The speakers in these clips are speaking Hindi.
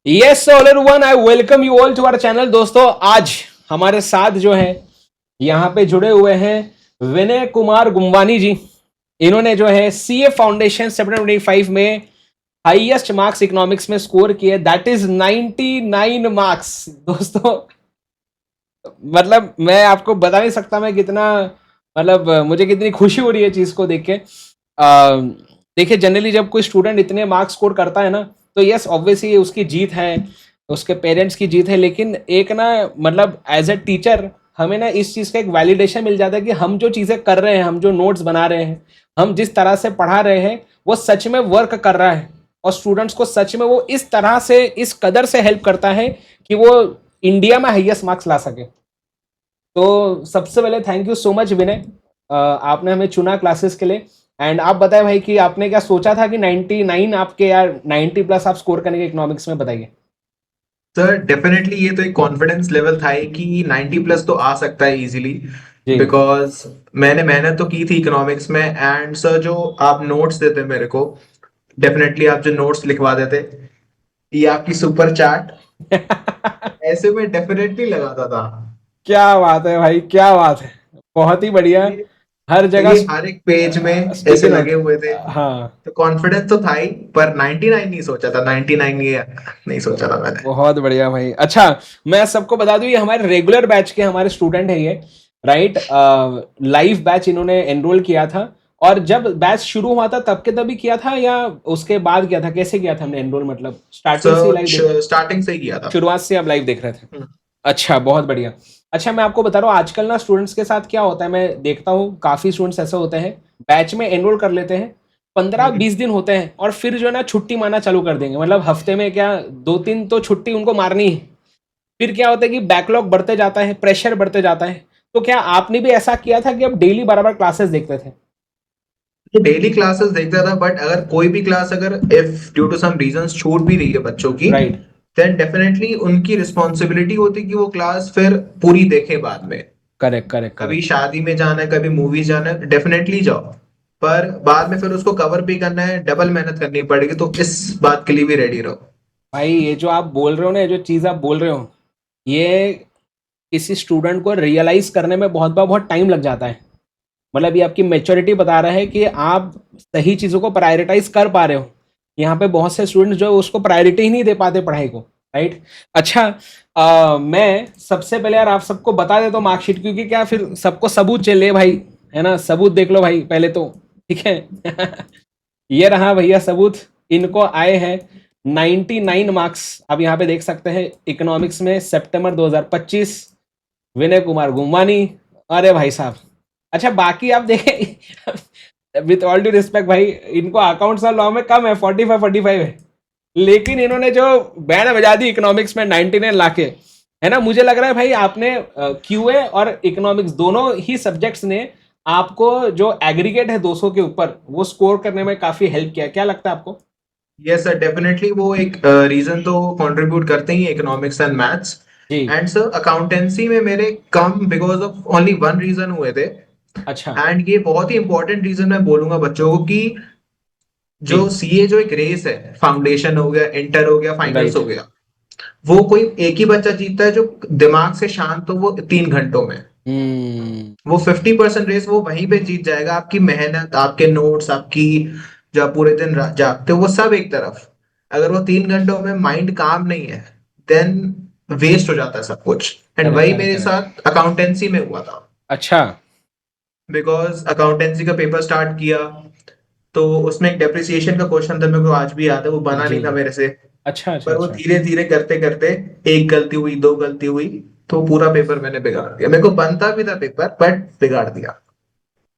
Yes all one, I welcome you all to our channel. दोस्तों, आज हमारे साथ जो है यहाँ पे जुड़े हुए हैं विनय कुमार गुम्बानी जी। इन्होंने जो है सीए फाउंडेशन 725 में हाईएस्ट मार्क्स इकोनॉमिक्स में स्कोर किए, दैट इज 99 मार्क्स। दोस्तों, मतलब मैं आपको बता नहीं सकता मैं कितना, मतलब मुझे कितनी खुशी हो रही है चीज को देख के। देखिए, जनरली जब कोई स्टूडेंट इतने मार्क्स स्कोर करता है ना, तो यस ऑब्वियसली उसकी जीत है, उसके पेरेंट्स की जीत है। लेकिन एक ना, मतलब एज ए टीचर हमें ना इस चीज़ का एक वैलिडेशन मिल जाता है कि हम जो चीज़ें कर रहे हैं, हम जो नोट्स बना रहे हैं, हम जिस तरह से पढ़ा रहे हैं, वो सच में वर्क कर रहा है और स्टूडेंट्स को सच में वो इस तरह से, इस कदर से हेल्प करता है कि वो इंडिया में हाईएस्ट मार्क्स ला सके। तो सबसे पहले थैंक यू सो मच विनय, आपने हमें चुना क्लासेस के लिए। एंड आप बताएं भाई कि आपने क्या सोचा था कि 99 आपके, यार 90 प्लस आप स्कोर करेंगे इकोनॉमिक्स में, बताइए। सर डेफिनेटली ये तो एक कॉन्फिडेंस लेवल था ही कि 90 प्लस तो आ सकता है इजीली। जी। बिकॉज मैंने मेहनत तो की थी इकोनॉमिक्स में। एंड सर जो आप नोट्स देते मेरे को, डेफिनेटली आप जो नोट्स लिखवा देते, ये आपकी सुपर चैट ऐसे में डेफिनेटली लगाता था। क्या बात है भाई, क्या बात है, बहुत ही बढ़िया। ये हर जगह ये हर एक पेज में स्टिकी ऐसे लगे नोट। हुए थे। हाँ, तो कॉन्फिडेंस तो था ही, पर 99 नहीं सोचा था। 99 ये नहीं सोचा था मैंने। बहुत बढ़िया भाई। अच्छा, मैं सबको बता दूं, ये हमारे रेगुलर बैच के हमारे स्टूडेंट है ये, राइट। लाइव बैच इन्होंने एनरोल किया था, और जब बैच शुरू हुआ था तब के तभी किया था या उसके बाद किया था, कैसे किया था हमने एनरोल, मतलब स्टार्टिंग से ही लाइव देख, सर स्टार्टिंग से ही किया था। शुरुआत से आप लाइव देख रहे थे? हम्म, अच्छा, बहुत बढ़िया। अच्छा, मैं आपको बता रहा हूँ आजकल ना स्टूडेंट्स के साथ क्या होता है, मैं देखता हूँ काफ़ी स्टूडेंट्स ऐसे होते हैं, बैच में एनरोल कर लेते हैं, 15-20 दिन होते हैं और फिर जो है ना छुट्टी मारना चालू कर देंगे। मतलब हफ्ते में क्या, 2-3 तो छुट्टी उनको मारनी है। फिर क्या होता है कि बैकलॉग बढ़ते जाता है, प्रेशर बढ़ते जाता है। तो क्या आपने भी ऐसा किया था कि आप डेली बराबर क्लासेस देखते थे? तो डेली क्लासेस देखता था, बट अगर कोई भी क्लास अगर if due to some reasons छूट भी रही है बच्चों की, राइट। देन डेफिनेटली उनकी रिस्पॉन्सिबिलिटी होती कि वो क्लास फिर पूरी देखें बाद में। करेक्ट, करेक्ट, कभी करेक्ट। शादी में जाना है, कभी मूवीज जाना है, डेफिनेटली जाओ। पर बाद में फिर उसको कवर भी करना है, डबल मेहनत करनी पड़ेगी, तो इस बात के लिए भी रेडी रहो। भाई, ये जो आप बोल रहे हो ना, ये जो चीज़ आप बोल रहे हो, ये किसी स्टूडेंट को रियलाइज करने में बहुत बार बहुत टाइम लग जाता है। मतलब ये आपकी मेच्योरिटी बता रहा है कि आप सही चीज़ों को प्रायोरिटाइज कर पा रहे हो। यहाँ पे बहुत से स्टूडेंट्स जो है उसको प्रायोरिटी ही नहीं दे पाते पढ़ाई को, राइट। अच्छा, मैं सबसे पहले यार आप सबको बता देता हूँ मार्कशीट, क्योंकि क्या फिर सबको सबूत चाहिए भाई, है ना। सबूत देख लो भाई पहले तो, ठीक है। ये रहा भैया सबूत। इनको आए हैं 99 मार्क्स, आप यहाँ पे देख सकते हैं इकोनॉमिक्स में, सितंबर 2025, विनय कुमार गुम्बानी। अरे भाई साहब। अच्छा, बाकी आप देखें, विथ ऑल ड्यू रिस्पेक्ट भाई, इनको अकाउंट्स और लॉ में कम है, 45 है। लेकिन इन्होंने जो बैंड बजा दी इकोनॉमिक्स में 99 लाके, है ना। मुझे लग रहा है भाई आपने क्यूए और इकोनॉमिक्स दोनों ही सब्जेक्ट्स ने आपको जो एग्रीगेट है 200 के ऊपर, वो स्कोर करने में काफी हेल्प किया। क्या लगता है आपको? यस सर, डेफिनेटली वो एक रीजन तो कंट्रीब्यूट करते ही इकोनॉमिक्स एंड मैथ्स। जी। एंड सर अकाउंटेंसी में मेरे कम because of only one reason हुए थे। अच्छा। एंड ये बहुत ही इंपॉर्टेंट रीजन मैं बोलूंगा बच्चों को कि जो जी। सीए जो एक रेस है, फाउंडेशन हो गया, इंटर हो गया, फाइनल्स राइट। हो गया, वो कोई एक ही बच्चा जीतता है जो दिमाग से शांत हो, वो 3 घंटों में। हम्म। वो 50% रेस वो वहीं पे जीत जाएगा। आपकी मेहनत, आपके नोट्स, आपकी जो आप पूरे दिन जागते हो, वो सब एक तरफ। अगर वो 3 घंटों में माइंड काम नहीं है, देन वेस्ट हो जाता है सब कुछ। एंड करेक्ट, वही करेक्ट, मेरे करेक्ट। साथ अकाउंटेंसी में हुआ था। अच्छा। बिकॉज अकाउंटेंसी का पेपर स्टार्ट किया, तो उसमें एक डेप्रिसिएशन का क्वेश्चन था, मेरे को आज भी याद है, वो बना जी। नहीं था मेरे से। अच्छा, अच्छा, पर वो अच्छा। धीरे धीरे करते करते एक गलती हुई, दो गलती हुई, तो पूरा पेपर मैंने बिगाड़ दिया। मेरे को बनता भी था पेपर, बट बिगाड़ दिया।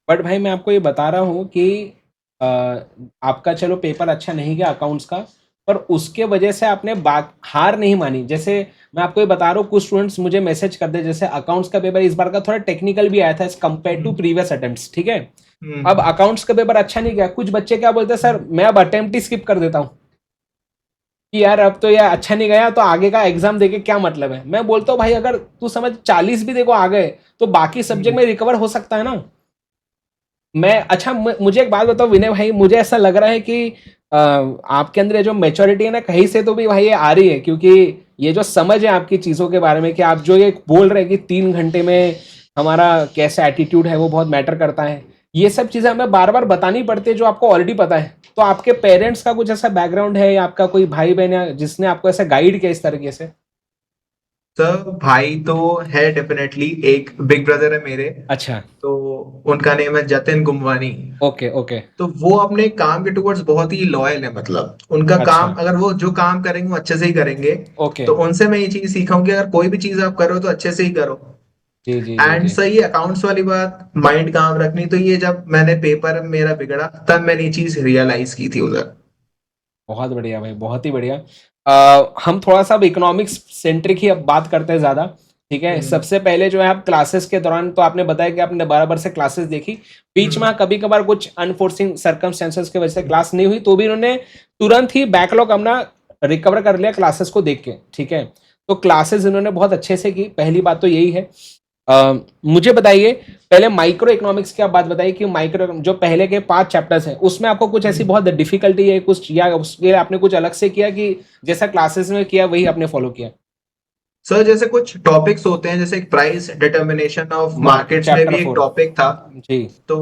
बट भाई मैं आपको ये बता रहा हूँ कि आपका चलो पेपर अच्छा नहीं गया अकाउंट्स का, पर उसके वजह से आपने बात हार नहीं मानी। जैसे मैं आपको ये बता रहा हूँ, कुछ स्टूडेंट्स मुझे मैसेज कर दे, जैसे अकाउंट्स का पेपर इस बार का थोड़ा टेक्निकल भी आया था as compared to hmm. Previous attempts, ठीक है। अब हम्म। अकाउंट्स का पेपर अच्छा नहीं गया, कुछ बच्चे क्या बोलते हैं, सर मैं अब अटेम्प्ट ही स्किप कर देता हूँ कि यार अब तो यार अच्छा नहीं गया, तो आगे का एग्जाम देके क्या मतलब है। मैं बोलता हूँ भाई, अगर तू समझ 40 भी देखो आ गए, तो बाकी सब्जेक्ट हम्म। में रिकवर हो सकता है ना। मैं अच्छा, मुझे एक बात बताओ विनय भाई, मुझे ऐसा लग रहा है कि आपके अंदर ये जो मेच्योरिटी है ना कहीं से तो भी भाई ये आ रही है, क्योंकि ये जो समझ है आपकी चीज़ों के बारे में कि आप जो ये बोल रहे हैं कि 3 घंटे में हमारा कैसा एटीट्यूड है वो बहुत मैटर करता है, ये सब चीज़ें हमें बार बार बतानी पड़ती है जो आपको ऑलरेडी पता है। तो आपके पेरेंट्स का कुछ ऐसा बैकग्राउंड है या आपका कोई भाई बहन है जिसने आपको ऐसा गाइड किया इस तरीके से? सर भाई तो है डेफिनेटली, एक बिग ब्रदर है मेरे। अच्छा। तो उनका नेम है जतिन गुमवानी। Okay okay. तो वो अपने काम के टुवर्ड्स बहुत ही लॉयल है, मतलब उनका काम, अच्छा। अगर वो जो काम करेंगे वो अच्छे से ही करेंगे। ओके। तो उनसे मैं ये चीज सीखा हूं कि अगर कोई भी चीज आप करो तो अच्छे से ही करो। जी जी जी एंड जी। सही अकाउंट्स वाली बात, माइंड काम रखनी, तो ये जब मैंने पेपर मेरा बिगड़ा तब मैंने ये चीज रियलाइज की थी उधर। बहुत बढ़िया भाई, बहुत ही बढ़िया। हम थोड़ा सा अब इकोनॉमिक्स सेंट्रिक ही अब बात करते हैं ज़्यादा। ठीक है, हम्म। सबसे पहले जो है आप क्लासेस के दौरान तो आपने बताया कि आपने बराबर से क्लासेस देखी, बीच में हम्म। कभी कभार कुछ अनफोर्सिंग सर्कमस्टेंसेस की वजह से क्लास नहीं हुई, तो भी उन्होंने तुरंत ही बैकलॉग अपना रिकवर कर लिया क्लासेस को देख के। ठीक है, तो क्लासेस इन्होंने बहुत अच्छे से की, पहली बात तो यही है। मुझे बताइए पहले माइक्रो इकोनॉमिक्स की आप बात बताइए कि माइक्रो जो पहले के 5 चैप्टर्स हैं उसमें आपको कुछ ऐसी बहुत डिफिकल्टी है कुछ, या उसके लिए आपने कुछ अलग से किया कि जैसा क्लासेस में किया वही आपने फॉलो किया? सर जैसे कुछ टॉपिक्स होते हैं, जैसे एक price determination of market markets में भी चैप्टर एक 4। टॉपिक था। जी। तो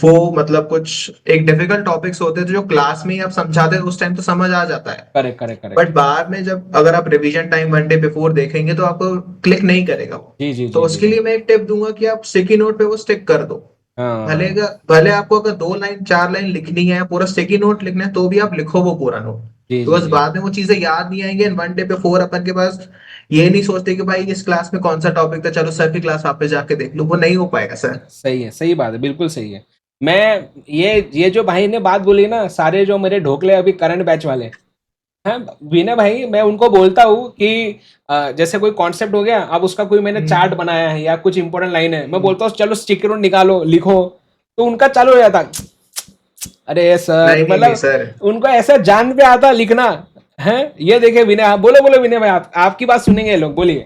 वो मतलब कुछ एक डिफिकल्ट टॉपिक्स होते थे जो क्लास में ही आप समझाते थे उस टाइम तो समझ आ जाता है। Correct correct correct. बट बाद में जब अगर आप रिवीजन टाइम 1 डे बिफोर देखेंगे तो आपको क्लिक नहीं करेगा वो। जी जी तो जी जी उसके जी। लिए मैं एक टिप दूंगा कि आप स्टिकी नोट पे वो स्टिक कर दो। भले हाँ। भले आपको अगर 2 लाइन 4 लाइन लिखनी है, पूरा स्टिकी नोट लिखना है, तो भी आप लिखो वो पूरा नोट। जी जी बिकॉज जी। बाद में वो चीजें याद नहीं आएंगे, एंड 1 डे बिफोर अपन के पास ये नहीं सोचते कि भाई इस क्लास में कौन सा टॉपिक था, चलो सर की क्लास वापस जाके देख लो, वो नहीं हो पाएगा सर। सही है, सही बात है, बिल्कुल सही है। मैं ये जो भाई ने बात बोली ना, सारे जो मेरे ढोकले अभी करंट बैच वाले, हाँ विनय भाई, मैं उनको बोलता हूँ कि जैसे कोई कॉन्सेप्ट हो गया, अब उसका कोई मैंने चार्ट हम्म। बनाया है या कुछ इंपॉर्टेंट लाइन है, मैं हम्म। बोलता हूँ चलो स्टिक नोट निकालो लिखो, तो उनका चालू हो जाता। अरे सर नहीं नहीं नहीं मतलब सर। उनको ऐसा जान पे आता लिखना है। ये देखे विनय, हाँ बोलो बोलो विनय भाई, आप आपकी बात सुनेंगे ये लोग, बोलिए।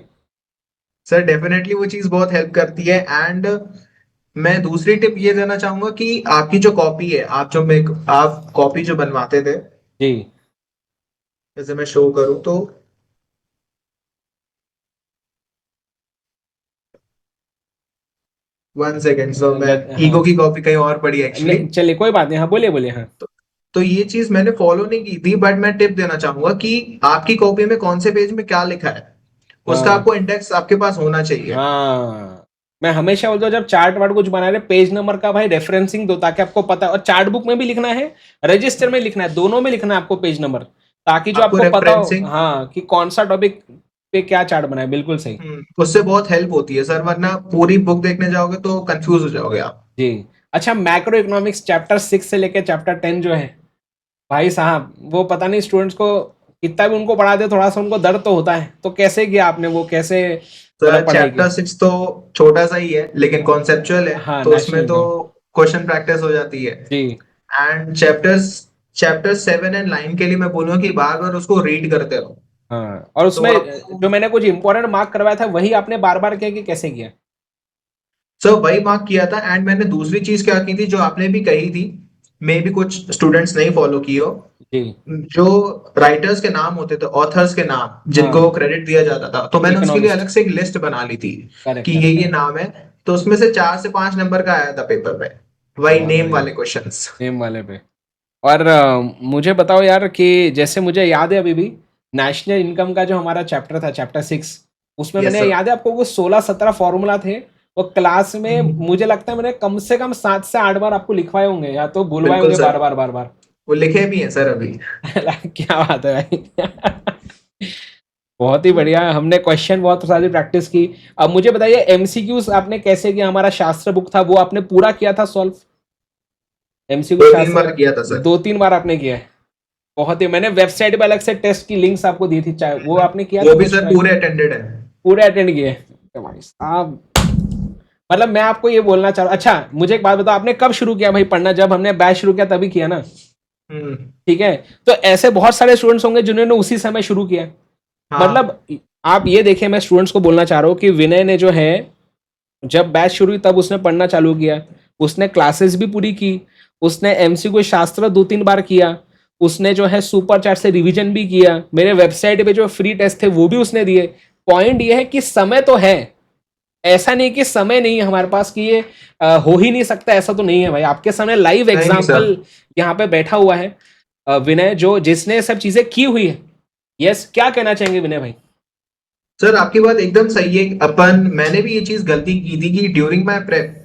सर डेफिनेटली वो चीज बहुत हेल्प करती है। एंड मैं दूसरी टिप ये देना चाहूंगा कि आपकी जो कॉपी है, आप कॉपी जो बनवाते थे, जी। जैसे मैं शो करूँ तो 1 सेकेंड, सो मैं ईगो हाँ। की कॉपी कहीं और पड़ी एक्चुअली। नहीं चलिए कोई बात नहीं, हाँ बोलिए बोलिए, हाँ। तो ये चीज मैंने फॉलो नहीं की थी, बट मैं टिप देना चाहूंगा कि आपकी कॉपी में कौन से पेज में क्या लिखा है उसका हाँ आपको इंडेक्स आपके पास होना चाहिए। हाँ। मैं हमेशा बोलता हूँ जब चार्ट वार्ट कुछ बना रहे पेज नंबर का भाई रेफरेंसिंग दो, ताकि आपको पता है, और चार्ट बुक में भी लिखना है, रजिस्टर में लिखना है, दोनों में लिखना है आपको पेज नंबर, ताकि जो आपको आपको पता हो रेफरेंसिंग, हाँ कि कौन सा टॉपिक पे क्या चार्ट बना है, बिल्कुल सही। उससे बहुत हेल्प होती है सर, वरना पूरी बुक देखने जाओगे तो कंफ्यूज हो जाओगे आप। जी। अच्छा, मैक्रो इकोनॉमिक्स चैप्टर 6 से लेकर चैप्टर 10 जो है, भाई साहब वो पता नहीं स्टूडेंट्स को कितना भी उनको पढ़ा दे थोड़ा सा उनको दर्द तो होता है, तो कैसे किया आपने वो, कैसे मतलब सर पढ़ाई की? चैप्टर 6 तो छोटा सा ही है लेकिन कॉन्सेप्चुअल है, हाँ, तो उसमें नेशनल तो का। क्वेश्चन प्रैक्टिस हो जाती है। जी। एंड चैप्टर 7 एंड 9 के लिए मैं बोलूंगा कि बार बार उसको रीड करते रहो। हाँ, और तो उसमें आपको जो मैंने कुछ इंपॉर्टेंट मार्क करवाया था वही आपने बार बार किया कि कैसे किया? सर वही मार्क किया था। एंड मैंने दूसरी चीज क्या की थी जो आपने भी कही थी, मे भी कुछ स्टूडेंट्स नहीं फॉलो की हो, जी। जो राइटर्स के नाम होते थे, ऑथर्स के नाम जिनको हाँ। क्रेडिट दिया जाता था, तो मैंने उसके लिए इकोनॉमिस्ट। अलग से एक लिस्ट बना ली थी कि करेक्ट ये करेक्ट। नाम है। तो उसमें से 4 से 5 नंबर का आया था पेपर में, वही बहुत नेम बढ़िया। वाले क्वेश्चंस। सेम वाले पे। और मुझे बताओ यार कि जैसे मुझे याद है अभी भी नेशनल इनकम का जो हमारा चैप्टर था चैप्टर 6, उसमें यस मैंने सर। याद है आपको वो 16-17 फॉर्मूला थे, वो क्लास में मुझे लगता है मैंने कम से कम 7 से 8 बार आपको लिखवाए होंगे या तो बुलवाए बिल्कुल होंगे सर, बार बार बार बार। वो लिखे भी हैं सर अभी। क्या बात है भाई। बहुत ही बढ़िया, हमने क्वेश्चन बहुत सारी प्रैक्टिस की। अब मुझे बताइए एमसीक्यूज आपने कैसे किया, हमारा शास्त्र बुक था वो आपने पूरा किया था सॉल्व? एमसीक्यू 2 3 बार शास्त्र किया था सर। 2-3 बार आपने किया है? बहुत ही, मैंने वेबसाइट पे अलग से टेस्ट की लिंक्स आपको दी थी, चाहे वो आपने किया था वो भी कुछ सर ट्राई? पूरे अटेंडेड है। पूरे अटेंड किए तो भाई साहब, मतलब मैं आपको ये बोलना चाह रहा हूँ। अच्छा मुझे एक बात बताओ, आपने कब शुरू किया भाई पढ़ना? जब हमने बैच शुरू किया तभी किया ना? हम्म। ठीक है, तो ऐसे बहुत सारे स्टूडेंट्स होंगे जिन्होंने उसी समय शुरू किया। मतलब हाँ। आप ये देखें, मैं स्टूडेंट्स को बोलना चाह रहा हूँ कि विनय ने जो है जब बैच शुरू हुई तब उसने पढ़ना चालू किया, उसने क्लासेस भी पूरी की, उसने एमसीक्यू शास्त्र 2-3 बार किया, उसने जो है सुपर चैट से रिवीजन भी किया, मेरे वेबसाइट पे जो फ्री टेस्ट थे वो भी उसने दिए। पॉइंट ये है कि समय तो है, ऐसा नहीं कि समय नहीं है हमारे पास कि ये हो ही नहीं सकता, ऐसा तो नहीं है भाई। आपके सामने लाइव नहीं सर। एग्जाम्पल यहाँ पे बैठा हुआ है विनय, जो जिसने सब चीजें की हुई है। यस, क्या कहना चाहेंगे विनय भाई? सर आपकी बात एकदम सही है। मैंने भी ये चीज गलती की थी कि ड्यूरिंग माय प्रेप,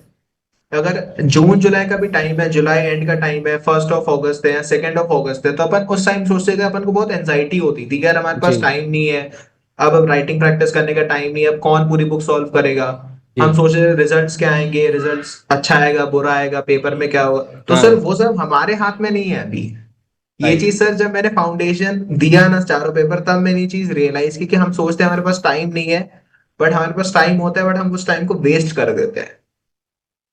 अगर जून जुलाई का भी टाइम है, जुलाई एंड का टाइम है, 1 ऑफ अगस्त है या 2 ऑफ अगस्त है, तो अपन उस टाइम सोचते थे, अपन को बहुत एंजाइटी होती थी कि यार हमारे जी पास टाइम नहीं है, अब राइटिंग प्रैक्टिस करने का टाइम नहीं है, अब कौन पूरी बुक सॉल्व करेगा। जी। हम सोच रहे रिजल्ट्स क्या आएंगे, रिजल्ट्स अच्छा आएगा बुरा आएगा, पेपर में क्या होगा। तो सर हाँ। वो सब हमारे हाथ में नहीं है अभी। ये राइट। चीज सर जब मैंने फाउंडेशन दिया ना चारों पेपर, तब मैंने ये चीज रियलाइज की कि हम सोचते हैं हमारे पास टाइम नहीं है, बट हमारे पास टाइम होता है, बट हम उस टाइम को वेस्ट कर देते हैं।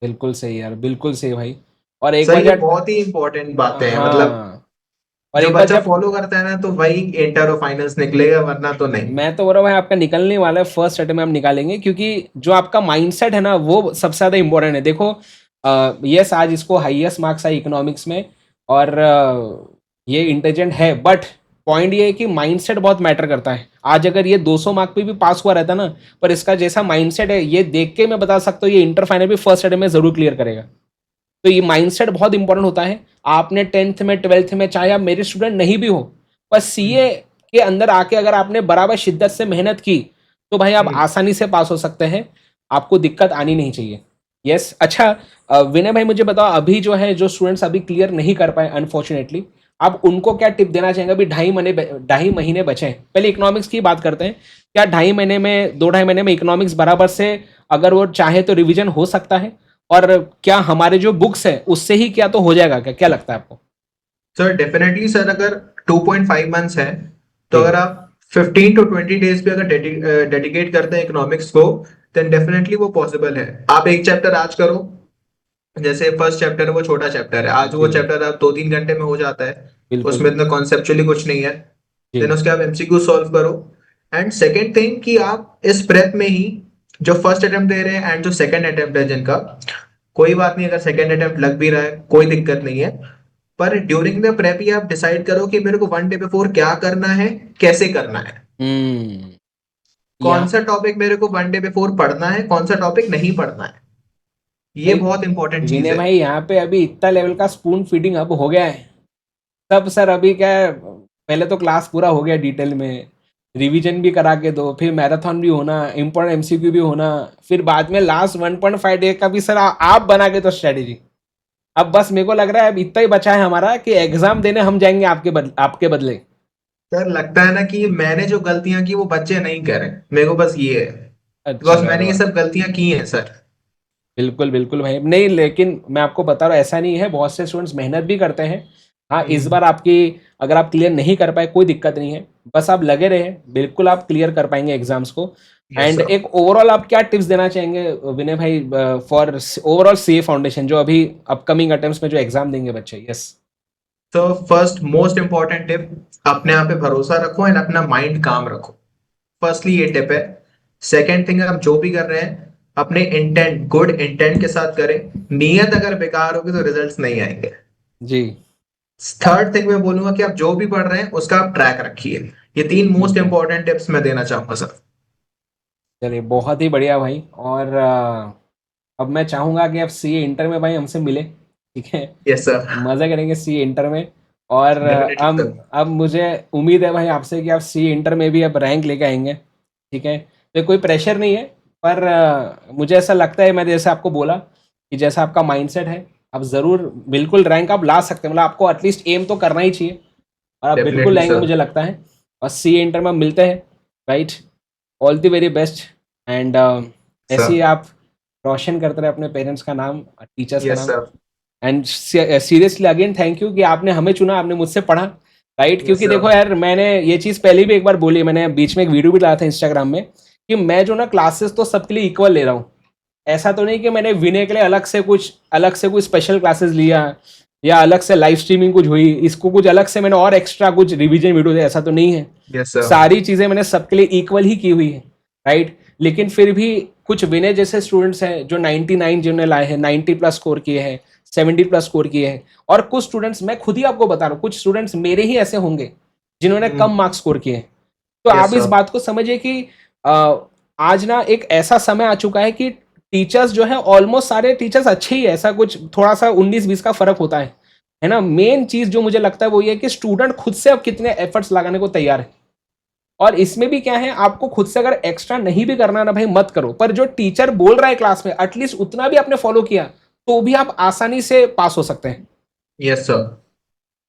बिल्कुल सही यार, बिल्कुल सही भाई। और एक सर बार ये जब, बहुत ही इंपॉर्टेंट बातें हैं, मतलब हाँ, और जो एक बार बच्चा जब, फॉलो करता है ना तो वही इंटर और फाइनल्स निकलेगा, वरना तो नहीं। मैं तो बोल रहा हूँ भाई आपका निकलने वाला है, फर्स्ट अटेम्प्ट में आप निकालेंगे, क्योंकि जो आपका माइंडसेट है ना वो सबसे ज़्यादा इंपॉर्टेंट है। देखो यस, आज इसको हाईएस्ट मार्क्स आए इकोनॉमिक्स में, और ये इंटेलिजेंट है, बट पॉइंट ये है कि माइंडसेट बहुत मैटर करता है। आज अगर ये 200 मार्क पे भी पास हुआ रहता ना, पर इसका जैसा माइंडसेट है, ये देख के मैं बता सकता हूँ ये इंटर फाइनल भी फर्स्ट अटेम्प्ट में जरूर क्लियर करेगा। तो ये माइंडसेट बहुत इंपॉर्टेंट होता है। आपने 10th में 12th में, चाहे आप मेरे स्टूडेंट नहीं भी हो, पर सीए के अंदर आके अगर आपने बराबर शिद्दत से मेहनत की, तो भाई आप हम्म। आसानी से पास हो सकते हैं। आपको दिक्कत आनी नहीं चाहिए। यस, अच्छा, विनय भाई मुझे बताओ, अभी जो है जो स्टूडेंट्स अभी क्लियर नहीं कर पाए अनफॉर्चुनेटली, आप उनको क्या टिप देना चाहेंगे? अभी 2.5 महीने बचे हैं। पहले इकोनॉमिक्स की बात करते हैं। क्या 2.5 महीने में, 2-2.5 महीने में इकोनॉमिक्स बराबर से अगर वो चाहे तो रिवीजन हो सकता है? और क्या हमारे जो बुक्स है उससे ही क्या तो हो जाएगा क्या? क्या लगता है आपको? सर डेफिनेटली सर, अगर 2.5 मंथ्स है, तो जी। अगर आप 15 to 20 डेज पे अगर डेडिकेट करते हैं इकोनॉमिक्स को, देन डेफिनेटली वो पॉसिबल है। आप एक चैप्टर आज करो, जैसे फर्स्ट चैप्टर है वो छोटा चैप्टर है, आज वो जी। चैप्टर आप 2-3 घंटे में हो जाता है, बिल्कुल। उसमें इतना कॉन्सेप्चुअली कुछ नहीं है। जी। देन उसके आप एमसीक्यू सॉल्व करो। एंड सेकेंड थिंग कि आप इस प्रेप में ही जो फर्स्ट अटेम्प्ट दे रहे हैं एंड जो सेकंड अटेम्प्ट है जिनका, कोई बात नहीं, अगर सेकंड अटेम्प्ट लग भी रहा है कोई दिक्कत नहीं है, पर ड्यूरिंग द प्रेप ही आप डिसाइड करो कि मेरे को 1 डे बिफोर क्या करना है, कैसे करना है, हम्म। कौन यहाँ सा टॉपिक मेरे को 1 डे बिफोर पढ़ना है, कौन सा टॉपिक नहीं पढ़ना है। ये भाई, बहुत इंपॉर्टेंट चीज विनय है। भाई यहाँ पे अभी इतना लेवल का स्पून फीडिंग अब हो गया है। तब सर अभी क्या है, पहले तो क्लास पूरा हो गया डिटेल में, रिवीजन भी करा के दो, फिर मैराथन भी होना, इम्पोर्टेंट एमसीक्यू भी होना, फिर बाद में लास्ट 1.5 डे का भी सर आप बना के तो स्ट्रेटेजी। अब बस मेरे को लग रहा है अब इतना ही बचा है हमारा कि एग्जाम देने हम जाएंगे आपके बदले। सर लगता है ना कि मैंने जो गलतियां की वो बच्चे नहीं करें, मेरे को बस ये है, अच्छा, बिकॉज मैंने ये सब गलतियां की हैं सर। बिल्कुल बिल्कुल भाई, नहीं लेकिन मैं आपको बता रहा हूँ ऐसा नहीं है, बहुत से स्टूडेंट्स मेहनत भी करते हैं। हाँ, इस हम्म। बार आपकी, अगर आप क्लियर नहीं कर पाए कोई दिक्कत नहीं है, बस आप लगे रहे, बिल्कुल आप क्लियर कर पाएंगे एग्जाम्स को। Yes and sir. एक ओवरऑल आप क्या टिप्स देना चाहेंगे विनय भाई फॉर ओवरऑल सीए फाउंडेशन, जो अभी अपकमिंग अटेम्प्ट्स में जो एग्जाम देंगे बच्चे? यस। तो फर्स्ट मोस्ट इंपॉर्टेंट टिप, अपने आप पे भरोसा रखो एंड अपना माइंड काम रखो। फर्स्टली ये टिप है। सेकेंड थिंग, आप जो भी कर रहे हैं अपने इंटेंट, गुड इंटेंट के साथ करें। नीयत अगर बेकार होगी तो रिजल्ट्स नहीं आएंगे। जी। थर्ड थिंग मैं बोलूंगा कि आप जो भी पढ़ रहे हैं उसका आप ट्रैक रखिए। ये 3 मोस्ट बिल्कुल। इंपॉर्टेंट टिप्स मैं देना चाहूंगा सर। चलिए, बहुत ही बढ़िया भाई। और अब मैं चाहूंगा कि आप सीए इंटर में भाई हमसे मिले, ठीक है? Yes sir. मजा करेंगे सी इंटर में। और डेफिनेटली सर। अब मुझे उम्मीद है भाई आपसे कि आप सी इंटर में भी अब रैंक लेके आएंगे, ठीक है? तो कोई प्रेशर नहीं है, पर मुझे ऐसा लगता है, मैंने जैसे आपको बोला कि जैसा आपका माइंडसेट है, आप ज़रूर बिल्कुल रैंक आप ला सकते हैं। मतलब आपको एटलीस्ट एम तो करना ही चाहिए, और आप बिल्कुल डेफिनेटली लाएंगे सर। मुझे लगता है। और सी इंटर में मिलते हैं, right? All the very best. And ऐसे ही सर। आप रोशन करते रहे अपने पेरेंट्स का नाम, टीचर्स का यस नाम। Sir. And seriously again thank you कि आपने हमें चुना, आपने मुझसे पढ़ा, राइट? यस क्योंकि देखो सर। यार, मैंने ये चीज़ पहले भी एक बार बोली, मैंने बीच में एक वीडियो भी डाला था इंस्टाग्राम में, कि मैं जो ना क्लासेस तो सबके लिए इक्वल ले रहा हूँ। ऐसा तो नहीं कि मैंने विनय के लिए अलग से कुछ स्पेशल क्लासेस लिया, या अलग से लाइव स्ट्रीमिंग कुछ हुई, इसको कुछ अलग से मैंने और एक्स्ट्रा कुछ रिवीजन वीडियो दिया, ऐसा तो नहीं है। Yes sir. सारी चीज़ें मैंने सबके लिए इक्वल ही की हुई है, राइट? लेकिन फिर भी कुछ विनय जैसे स्टूडेंट्स हैं जो 99 जिन्होंने लाए हैं, 90+ स्कोर किए हैं, 70+ स्कोर किए हैं, और कुछ स्टूडेंट्स, मैं खुद ही आपको बता रहा हूँ, कुछ स्टूडेंट्स मेरे ही ऐसे होंगे जिन्होंने कम मार्क्स स्कोर किए हैं। तो यस आप इस सर। बात को समझिए कि आज ना एक ऐसा समय आ चुका है कि टीचर्स जो है, ऑलमोस्ट सारे टीचर्स अच्छे ही है, ऐसा कुछ थोड़ा सा 19-20 का फर्क होता है ना। मेन चीज जो मुझे लगता है वो ये है कि स्टूडेंट खुद से अब कितने एफर्ट्स लगाने को तैयार है। और इसमें भी क्या है, आपको खुद से अगर एक्स्ट्रा नहीं भी करना ना भाई, मत करो, पर जो टीचर बोल रहा है क्लास में एटलीस्ट उतना भी आपने फॉलो किया तो भी आप आसानी से पास हो सकते हैं। Yes sir.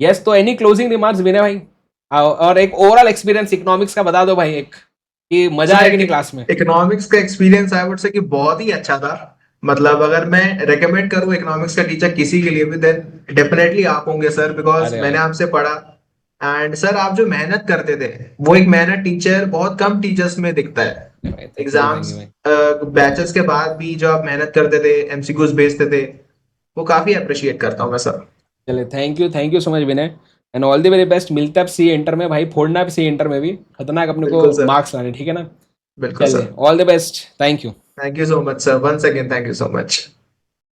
यस, तो एनी क्लोजिंग रिमार्क्स विनय भाई, और एक ओवरऑल एक्सपीरियंस इकोनॉमिक्स का बता दो भाई, एक कि मजा आया कि नहीं क्लास में। इकोनॉमिक्स का एक्सपीरियंस आई वुड से कि बहुत ही अच्छा था। मतलब अगर मैं रेकमेंड करूँ इकोनॉमिक्स का टीचर किसी के लिए भी, देन डेफिनेटली आप होंगे सर, बिकॉज अरे मैंने भाई, आपसे पढ़ा। एंड सर आप जो मेहनत करते थे, वो एक मेहनत टीचर बहुत कम टीचर्स में दिखता है। Thank you thank exams you भाई। बैचेस के बाद भी जो आप मेहनत करते थे, एमसीक्यूज भेजते थे, वो काफी अप्रिशिएट करता हूँ मैं सर। चले, thank you so much Vinay, and all the very best. मिलते हैं अब सी इंटर में भाई, फोड़ना है सी इंटर में भी, खतरनाक अपने को बिल्कुल सर। मार्क्स लाने, ठीक है ना। बिल्कुल चलिए, sir. All the best, thank you. Thank you so much sir, once again thank you so much.